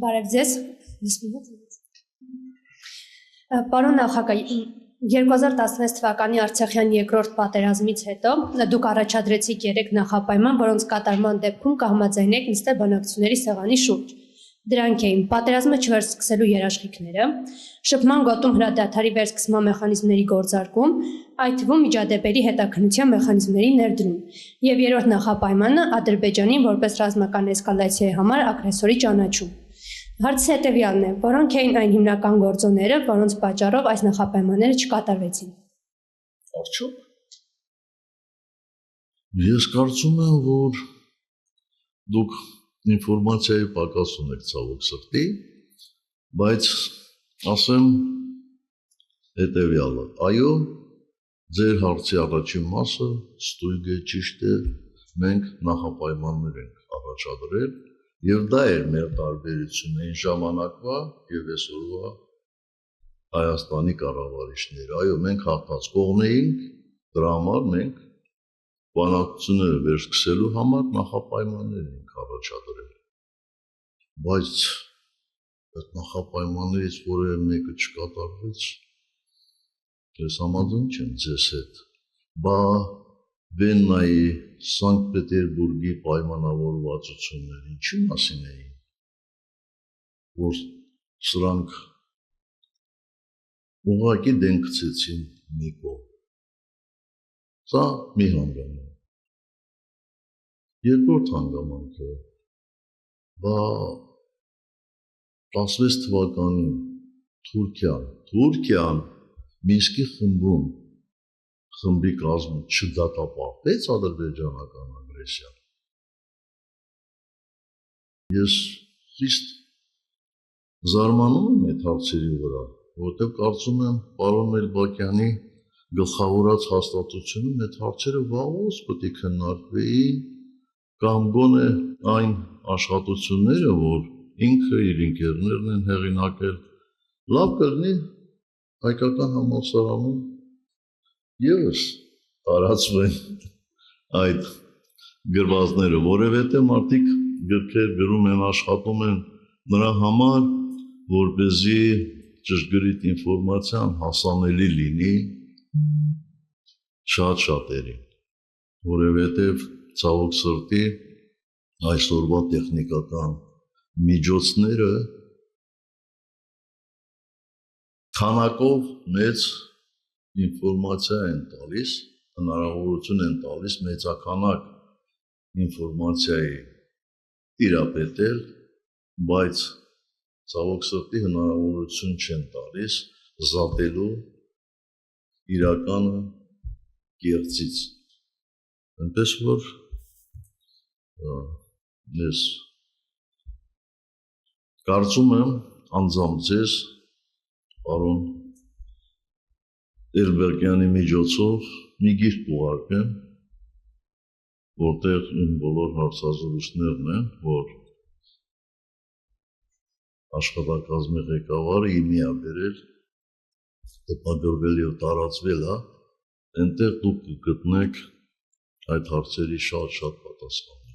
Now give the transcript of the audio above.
Բարև ձեզ։ Պարոն նախագահ, 2016 թվականի Արցախյան երկրորդ պատերազմից հետո դուք առաջադրեցիք 3 նախապայման, որոնց կատարման դեպքում կհամաձայնեք նստել բանակցությունների սեղանի շուրջ։ Դրանք էին պատերազմը չվերսկսելու երաշխիքները, շփման գոտում հրադադարի վերսկսման մեխանիզմների գործարկում, այդ թվում միջադեպերի հետաքննության մեխանիզմների ներդրում, եւ երրորդ նախապայմանը Ադրբեջանին որպես ռազմական էսկալացիայի համար ագրեսորի ճանաչում։ Հարցը հետևյալն է, որոնք էին այն հիմնական գործոնները, որոնց պատճառով այս նախապայմանները չկատարվեցին։ Արդյոք ես կարծում եմ, որ դուք ինֆորմացիայի պակաս ունեք ցավոք սրտի, բայց ասեմ հետևյալը, այո, ձեր հարցի առաջին մասը ստույգ է, ճիշտ է, մենք նախապայմաններ ենք առաջադրել եւ դա էր մեր տարբերությունը այն ժամանակվա եւ այսօրվա Հայաստանի կառավարիչների։ Այո, մենք հաղթած կողմ էինք, դրա համար մենք բանակցությունները վերսկսելու համար նախապայմաններ ենք առաջադրել։ Բայց այդ նախապայմաններից որևէ մեկը չկատարվեց, ես համաձայն չեմ ձեզ հետ։ Բա Վեննայի, Սանկտ Պետերբուրգի պայմանավորվածությունները ինչի մասին էին, որ սրանք ուղղակի դեն գցեցին մի կողմ։ Սա մի հանգամանք։ Երկրորդ հանգամանքը, բա 16 թվականին Թուրքիան Մինսկի խմբի կազմում չդատապարտեց ադրբեջանական ագրեսիան։ Ես խիստ զարմանում եմ այդ հարցերի վրա, որովհետև կարծում եմ պարոն Էլբակյանի գլխավորած հաստատությունում այդ հարցերը վաղուց պետք է քննարկվեին կամ գոնե այն աշխատությունները, որ ինքը իր ընկերներն են հեղինակել, լավ կլինի հայկական համալսարանում ևս տարածվեն այդ գրվածները, որովհետև մարդիկ գրքեր գրում են, աշխատում են նրա համար, որպեսզի ճշգրիտ ինֆորմացիան հասանելի լինի շատ-շատերին, որովհետև ցավոք սրտի այսօրվա տեխնիկական միջոցները քանակով մեծ ինֆորմացիա են տալիս, հնարավորություն են տալիս մեծաքանակ ինֆորմացիայի տիրապետել, բայց ցավոք սրտի հնարավորություն չեն տալիս զատելու իրականը կեղծից։ Այնպես որ ես կարծում եմ անձամբ ձեզ, պարոն Էլբակյանի միջոցով մի գիրք ուղարկեմ, որտեղ իմ բոլոր հարցազրույցներն են, որ աշխատակազմի ղեկավարը իմի է բերել, տպագրվել եւ տարածվել է, այնտեղ դուք կգտնեք այդ հարցերի շատ պատասխան։